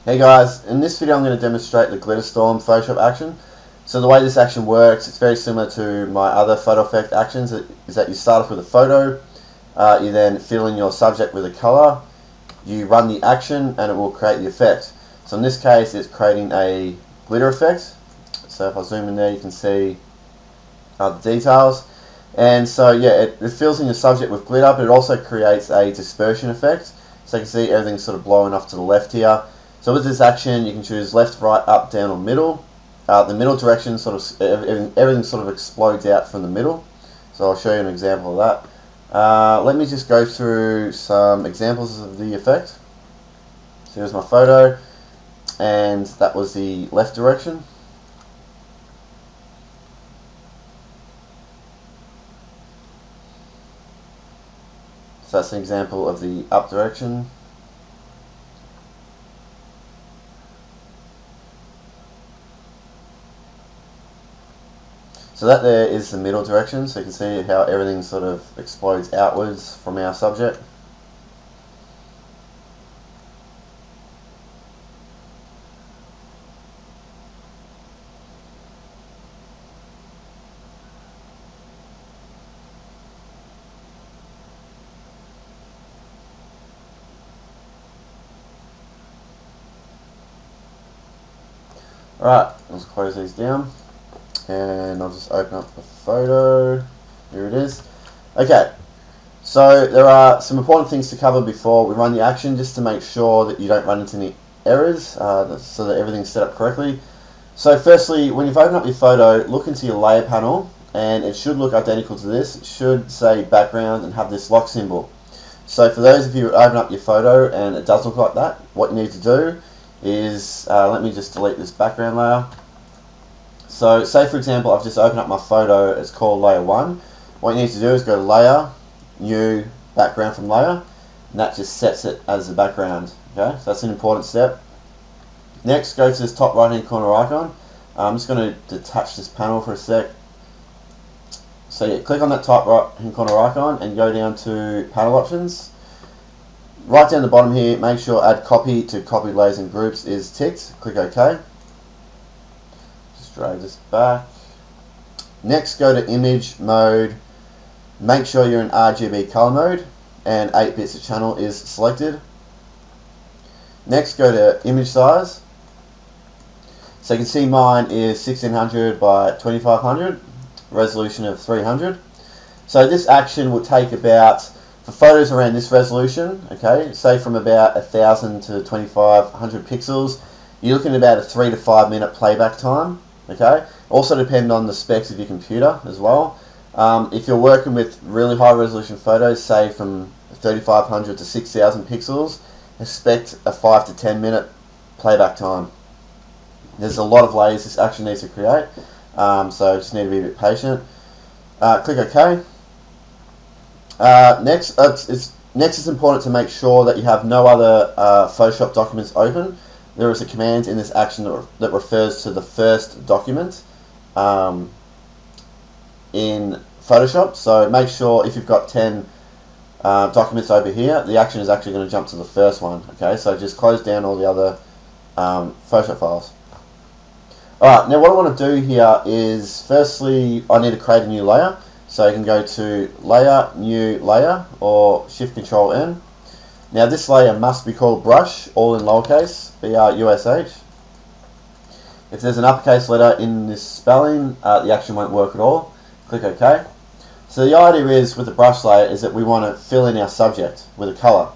Hey guys, in this video I'm going to demonstrate the Glitterstorm Photoshop action. So the way this action works, it's very similar to my other photo effect actions, is that you start off with a photo, you then fill in your subject with a color, you run the action and it will create the effect. So in this case it's creating a glitter effect. So if I zoom in there you can see the details. And so yeah, it fills in your subject with glitter, but it also creates a dispersion effect. So you can see everything's sort of blowing off to the left here. So with this action, you can choose left, right, up, down, or middle. The middle direction, sort of everything sort of explodes out from the middle. So I'll show you an example of that. Let me just go through some examples of the effect. So here's my photo, and that was the left direction. So that's an example of the up direction. So that there is the middle direction, so you can see how everything sort of explodes outwards from our subject. Alright, let's close these down. And I'll just open up the photo. Here it is. Okay, so there are some important things to cover before we run the action, just to make sure that you don't run into any errors, so that everything's set up correctly. So firstly, when you've opened up your photo, look into your layer panel, and it should look identical to this. It should say background and have this lock symbol. So for those of you who open up your photo and it does look like that, what you need to do is, let me just delete this background layer. So say for example I've just opened up my photo, it's called layer 1. What you need to do is go to layer, new, background from layer, and that just sets it as the background. Okay, so that's an important step. Next, go to this top right hand corner icon. I'm just going to detach this panel for a sec. So yeah, click on that top right hand corner icon and go down to panel options. Right down the bottom here, make sure add copy to copied layers and groups is ticked. Click OK. Drag this back. Next, go to image mode. Make sure you're in RGB color mode and 8 bits of channel is selected. Next, go to image size. So you can see mine is 1600 by 2500, resolution of 300. So this action will take about, for photos around this resolution, okay, say from about 1000 to 2500 pixels, you're looking at about a 3 to 5 minute playback time. Okay. Also depend on the specs of your computer as well. If you're working with really high resolution photos, say from 3500 to 6000 pixels, expect a 5 to 10 minute playback time. There's a lot of layers this action needs to create, so just need to be a bit patient. Click OK. Next, it's important to make sure that you have no other Photoshop documents open. There is a command in this action that refers to the first document in Photoshop. So make sure if you've got 10 documents over here, the action is actually going to jump to the first one. Okay, so just close down all the other Photoshop files. Alright, now what I want to do here is, firstly, I need to create a new layer. So you can go to Layer, New Layer, or Shift-Control-N. Now this layer must be called brush, all in lowercase, B-R-U-S-H. If there's an uppercase letter in this spelling, the action won't work at all. Click OK. So the idea is, with the brush layer, is that we want to fill in our subject with a colour.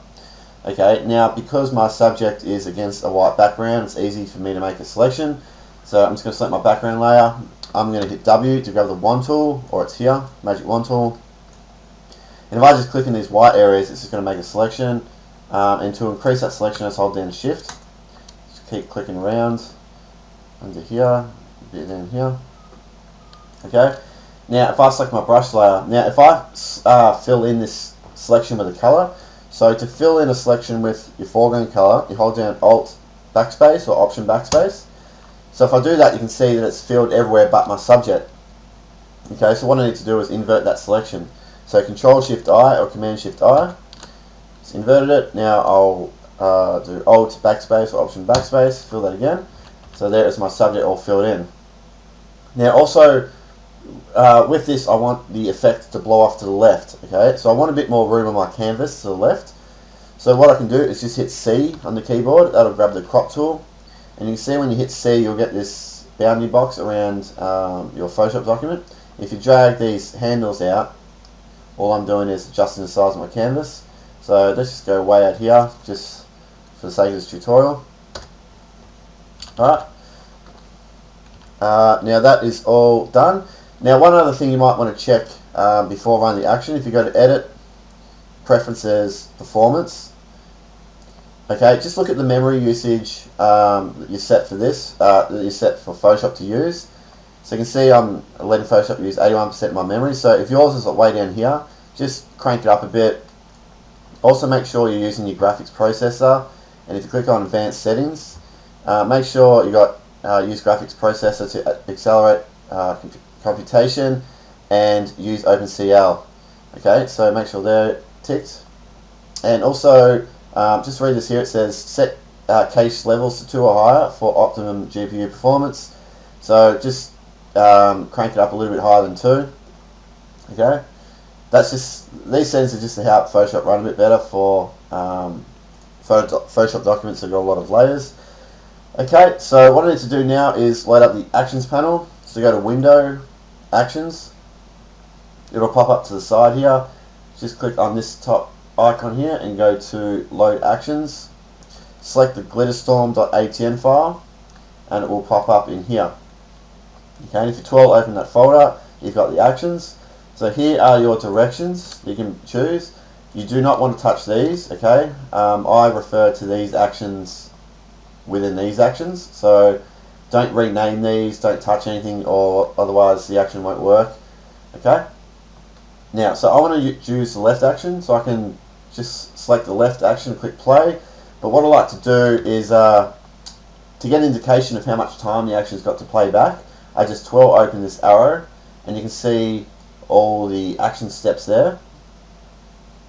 Okay, now because my subject is against a white background, it's easy for me to make a selection. So I'm just going to select my background layer. I'm going to hit W to grab the wand tool, or it's here, magic wand tool. And if I just click in these white areas, it's just going to make a selection. And to increase that selection, let's hold down Shift. Just keep clicking around under here, a bit down here. Okay. Now, if I select my brush layer, now if I fill in this selection with a color, so to fill in a selection with your foreground color, you hold down Alt backspace or Option backspace. So if I do that, you can see that it's filled everywhere but my subject. Okay. So what I need to do is invert that selection. So Control Shift I or Command Shift I. Inverted it. Now I'll do Alt backspace or Option backspace, fill that again. So there is my subject all filled in. Now also, with this I want the effect to blow off to the left, okay? So I want a bit more room on my canvas to the left. So what I can do is just hit C on the keyboard, that'll grab the crop tool, and you can see when you hit C you'll get this boundary box around your Photoshop document. If you drag these handles out, all I'm doing is adjusting the size of my canvas. So let's just go way out here, just for the sake of this tutorial. Alright, now that is all done. Now one other thing you might want to check before running the action, if you go to Edit, Preferences, Performance, okay, just look at the memory usage that you set for this, that you set for Photoshop to use. So you can see I'm letting Photoshop use 81% of my memory, so if yours is way down here, just crank it up a bit. Also make sure you're using your graphics processor, and if you click on Advanced Settings, make sure you got use graphics processor to accelerate computation and use OpenCL. Okay, so make sure they're ticked. And also, just read this here, it says set cache levels to 2 or higher for optimum GPU performance. So just crank it up a little bit higher than 2. Okay, that's just, these settings are just to help Photoshop run a bit better for Photoshop documents that got a lot of layers. Okay, so what I need to do now is load up the Actions panel. So go to Window, Actions. It'll pop up to the side here. Just click on this top icon here and go to Load Actions. Select the glitterstorm.atn file and it will pop up in here. Okay, and if you twirl open that folder, you've got the actions. So here are your directions you can choose. You do not want to touch these, okay? I refer to these actions within these actions, so don't rename these, don't touch anything, or otherwise the action won't work. Okay? Now, so I want to use the left action, so I can just select the left action and click play. But what I like to do is, to get an indication of how much time the action's got to play back, I just twirl open this arrow, and you can see all the action steps there.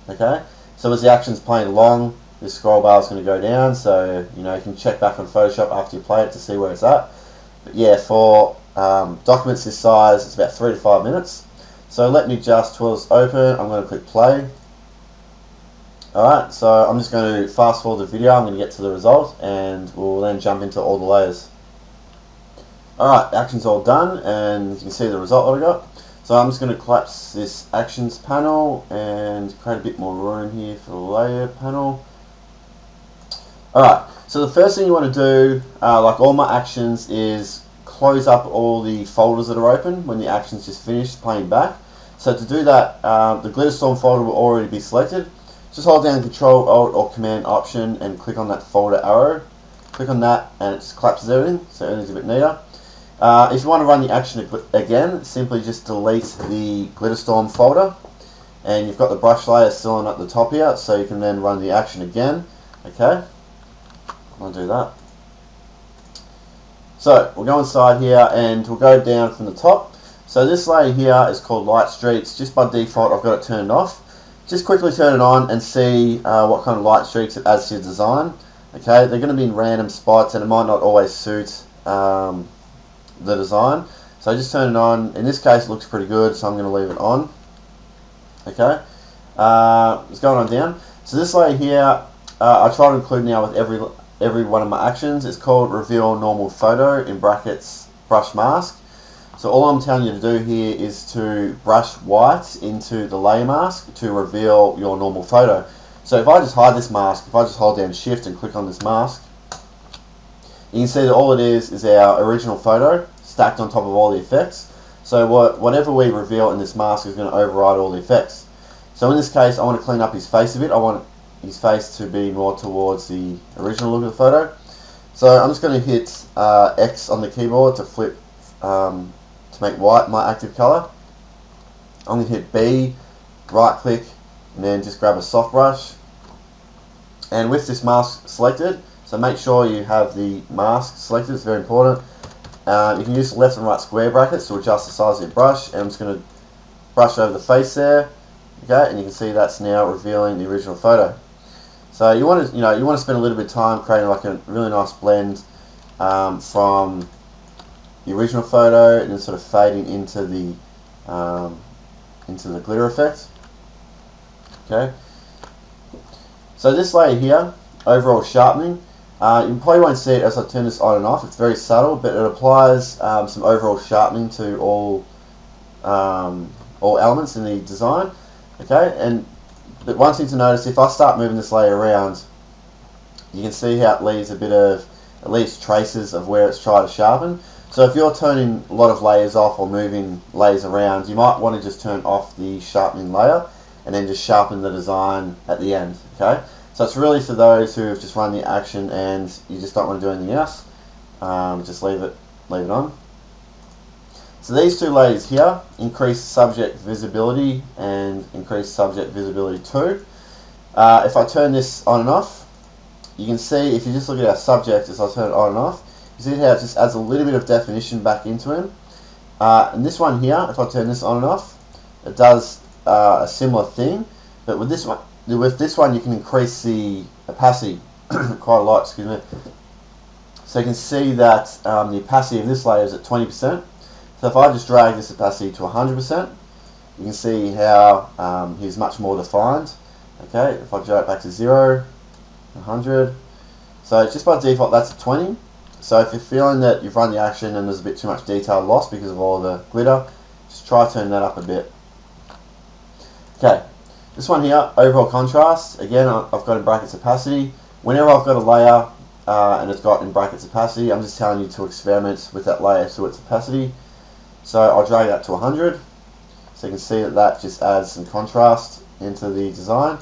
Okay? So as the action's playing along, this scroll bar is going to go down, so you can check back on Photoshop after you play it to see where it's at. But yeah, for documents this size, it's about 3 to 5 minutes. So let me just twirl this open. I'm going to click play. Alright, so I'm just going to fast forward the video. I'm going to get to the result, and we'll then jump into all the layers. Alright, the action's all done, and you can see the result that I got. So I'm just going to collapse this actions panel and create a bit more room here for the layer panel. Alright, so the first thing you want to do, like all my actions, is close up all the folders that are open when the action's just finished playing back. So to do that, the Glitterstorm folder will already be selected. Just hold down Control, Alt or Command Option and click on that folder arrow. Click on that and it just collapses everything, so everything's a bit neater. If you want to run the action again, simply just delete the Glitterstorm folder, and you've got the brush layer still on at the top here, so you can then run the action again. Okay, I'll do that. So we'll go inside here and we'll go down from the top. So this layer here is called Light Streaks. Just by default I've got it turned off. Just quickly turn it on and see what kind of light streaks it adds to your design. Okay, they're going to be in random spots and it might not always suit the design, so just turn it on. In this case it looks pretty good, so I'm going to leave it on. Okay, it's going on down. So this layer here, I try to include now with every one of my actions. It's called Reveal Normal Photo, in brackets Brush Mask. So all I'm telling you to do here is to brush white into the layer mask to reveal your normal photo. So if I just hide this mask, if I just hold down Shift and click on this mask, you can see that all it is our original photo stacked on top of all the effects. So whatever we reveal in this mask is going to override all the effects. So in this case I want to clean up his face a bit. I want his face to be more towards the original look of the photo. So I'm just going to hit X on the keyboard to flip to make white my active color. I'm going to hit B, right click, and then just grab a soft brush. And with this mask selected, so make sure you have the mask selected, it's very important. You can use the left and right square brackets to adjust the size of your brush, and I'm just going to brush over the face there, okay, and you can see that's now revealing the original photo. So you want to spend a little bit of time creating like a really nice blend from the original photo and then sort of fading into the glitter effect. Okay. So this layer here, overall sharpening, you probably won't see it as I turn this on and off. It's very subtle, but it applies some overall sharpening to all elements in the design. Okay, and but one thing to notice, if I start moving this layer around, you can see how it leaves a bit of, at least traces of where it's tried to sharpen. So if you're turning a lot of layers off or moving layers around, you might want to just turn off the sharpening layer and then just sharpen the design at the end. Okay, so it's really for those who have just run the action and you just don't want to do anything else. Just leave it on. So these two layers here, increase subject visibility and increase subject visibility 2. If I turn this on and off, you can see, if you just look at our subject as I turn it on and off, you see how it just adds a little bit of definition back into him. And this one here, if I turn this on and off, it does a similar thing, but with this one you can increase the opacity quite a lot, excuse me. So you can see that the opacity of this layer is at 20%. So if I just drag this opacity to 100%, you can see how he's much more defined. Okay, if I drag it back to 0, 100, so just by default that's at 20. So if you're feeling that you've run the action and there's a bit too much detail lost because of all the glitter, just try turning that up a bit. Okay, this one here, overall contrast, again I've got in brackets opacity. Whenever I've got a layer and it's got in brackets opacity, I'm just telling you to experiment with that layer to its opacity. So I'll drag that to 100, so you can see that just adds some contrast into the design.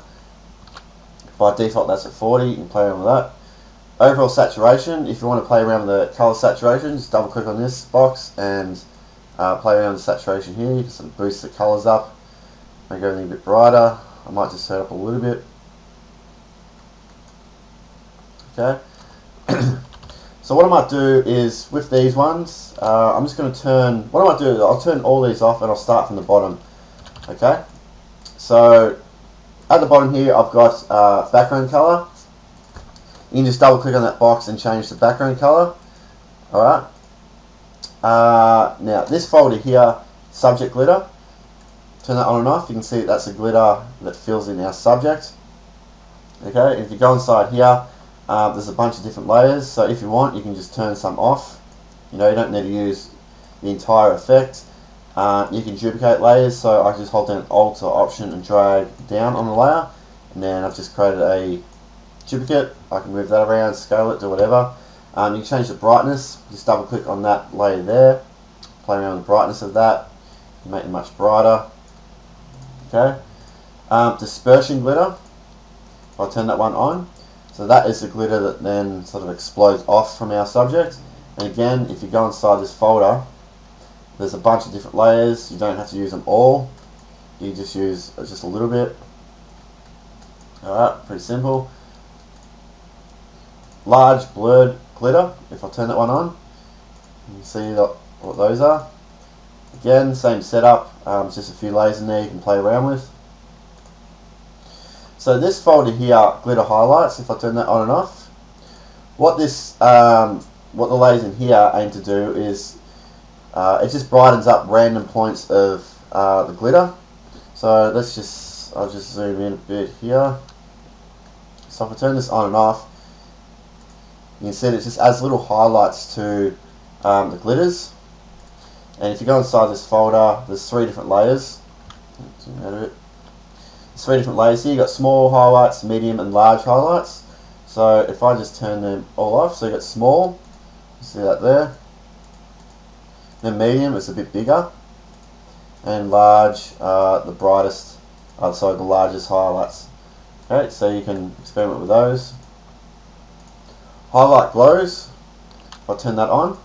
By default that's at 40, you can play around with that. Overall saturation, if you want to play around with the color saturation, just double click on this box and play around with the saturation here. You can sort of boost the colors up, make everything a bit brighter. I might just set up a little bit. Okay. So what I might do is, with these ones, I'm just going to turn, what I might do is I'll turn all these off and I'll start from the bottom. Okay, so at the bottom here I've got background color. You can just double click on that box and change the background color. Alright, now this folder here, subject glitter, turn that on and off. You can see that's a glitter that fills in our subject. Okay, if you go inside here, there's a bunch of different layers, so if you want you can just turn some off. You don't need to use the entire effect. You can duplicate layers, so I just hold down Alt or Option and drag down on the layer, and then I've just created a duplicate. I can move that around, scale it, do whatever. You can change the brightness, just double click on that layer there, play around with the brightness of that, make it much brighter. Okay, dispersion glitter, I'll turn that one on. So that is the glitter that then sort of explodes off from our subject. And again, if you go inside this folder, there's a bunch of different layers. You don't have to use them all. You just use just a little bit. Alright, pretty simple. Large blurred glitter, if I turn that one on, you can see what those are. Again, same setup, just a few layers in there you can play around with. So this folder here, glitter highlights, if I turn that on and off, what the layers in here aim to do is it just brightens up random points of the glitter. So I'll just zoom in a bit here. So if I turn this on and off, you can see that it just adds little highlights to the glitters. And if you go inside this folder, there's 3 different layers. Zoom out of it. There's 3 different layers here. You've got small highlights, medium and large highlights. So if I just turn them all off, so you've got small, you see that there. Then medium is a bit bigger. And large, the brightest, the largest highlights. Okay, so you can experiment with those. Highlight glows, if I turn that on,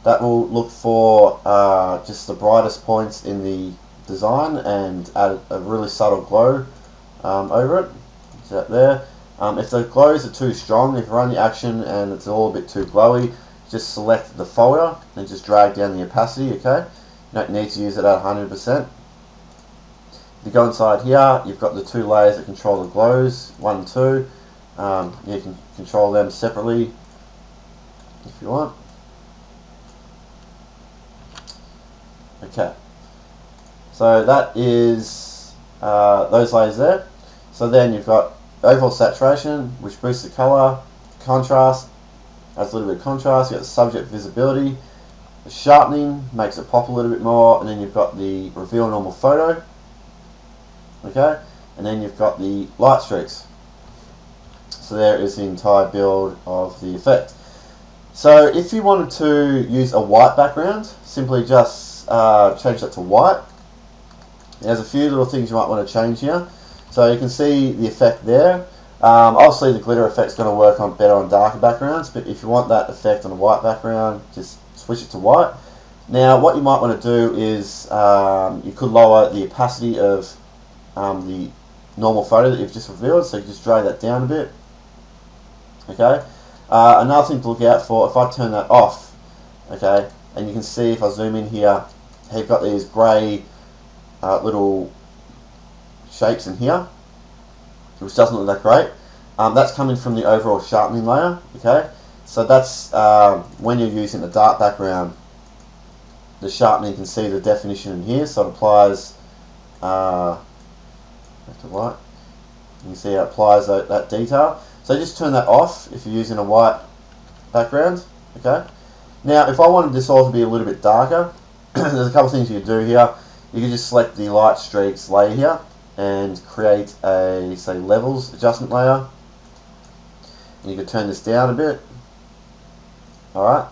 that will look for just the brightest points in the design and add a really subtle glow over it. See that there. If the glows are too strong, if you run the action and it's all a bit too glowy, just select the folder and just drag down the opacity. Okay, you don't need to use it at 100%. you go inside here, you've got the two layers that control the glows, 1 and 2. You can control them separately if you want. Okay, so that is those layers there. So then you've got overall saturation, which boosts the color, contrast, adds a little bit of contrast. You've got the subject visibility, the sharpening makes it pop a little bit more, and then you've got the reveal normal photo. Okay, and then you've got the light streaks. So there is the entire build of the effect. So if you wanted to use a white background, simply just change that to white. There's a few little things you might want to change here. So you can see the effect there. Obviously the glitter effect is going to work on better on darker backgrounds, but if you want that effect on a white background, just switch it to white. Now what you might want to do is you could lower the opacity of the normal photo that you've just revealed, so you just drag that down a bit. Okay. Another thing to look out for, if I turn that off, okay, and you can see if I zoom in here, you've got these grey little shapes in here, which doesn't look that great. That's coming from the overall sharpening layer. Okay, so that's when you're using a dark background, the sharpening, you can see the definition in here, so it applies left to right. You can see it applies that detail. So just turn that off if you're using a white background. Okay. Now, if I wanted this all to be a little bit darker, there's a couple things you can do here. You can just select the light streaks layer here and create a, say, levels adjustment layer. And you can turn this down a bit. Alright.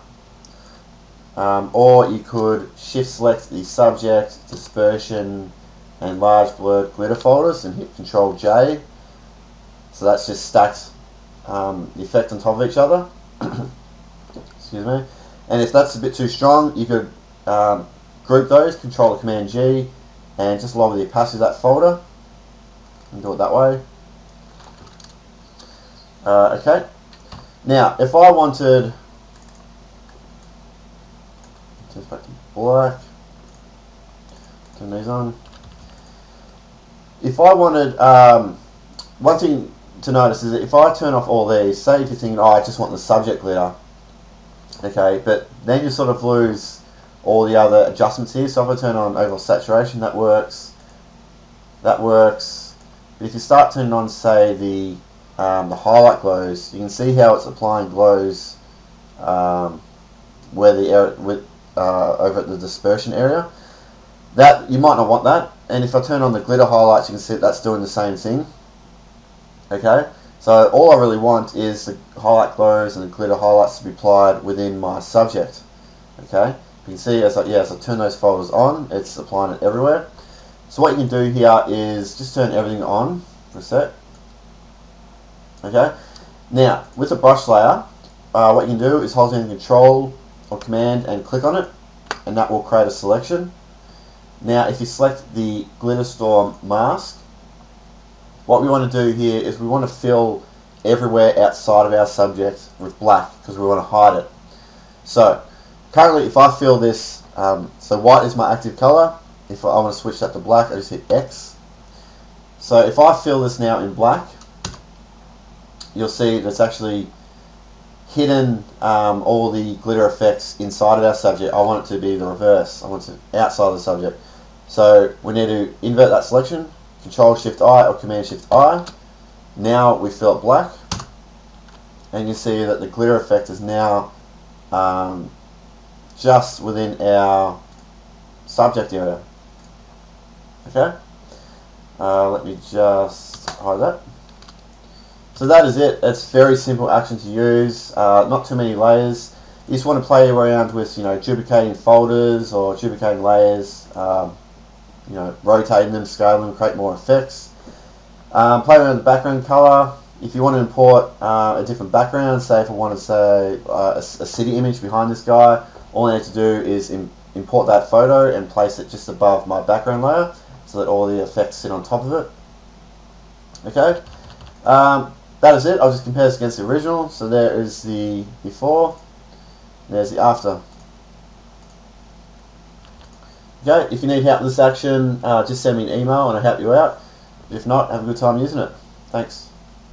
Or you could shift select the subject, dispersion, and large blurred glitter folders and hit Control J. So that's just stacked the effect on top of each other. Excuse me. And if that's a bit too strong, you could group those, Control or Command G, and just lower the opacity of that folder. And do it that way. Okay. Now, if I wanted, turn back to black. Turn these on. If I wanted, one thing to notice is that if I turn off all these, say if you're thinking, oh, I just want the subject glitter, okay, but then you sort of lose all the other adjustments here. So if I turn on overall saturation, that works. But if you start turning on, say, the highlight glows, you can see how it's applying glows where the area over at the dispersion area. That you might not want that. And if I turn on the glitter highlights, you can see that's doing the same thing. Okay, so all I really want is the highlight glows and the glitter highlights to be applied within my subject. Okay, you can see as I turn those folders on, it's applying it everywhere. So what you can do here is just turn everything on for a sec. Okay, now with the brush layer, what you can do is hold down Control or Command and click on it, and that will create a selection. Now if you select the Glitterstorm mask, what we want to do here is we want to fill everywhere outside of our subject with black because we want to hide it. So currently if I fill this, so white is my active color. If I want to switch that to black, I just hit X. So if I fill this now in black, you'll see that's actually hidden all the glitter effects inside of our subject. I want it to be the reverse. I want it outside of the subject. So we need to invert that selection. Control Shift I or Command Shift I. Now we fill it black, and you see that the glitter effect is now just within our subject area. Okay, let me just hide that. So that is it. It's very simple action to use. Not too many layers. You just want to play around with, duplicating folders or duplicating layers. Rotating them, scaling them, create more effects. Play around with the background color. If you want to import a different background, say if I want to say a city image behind this guy, all I need to do is import that photo and place it just above my background layer so that all the effects sit on top of it. Okay, that is it. I'll just compare this against the original. So there is the before, there's the after. Okay, if you need help with this action, just send me an email and I'll help you out. If not, have a good time using it. Thanks.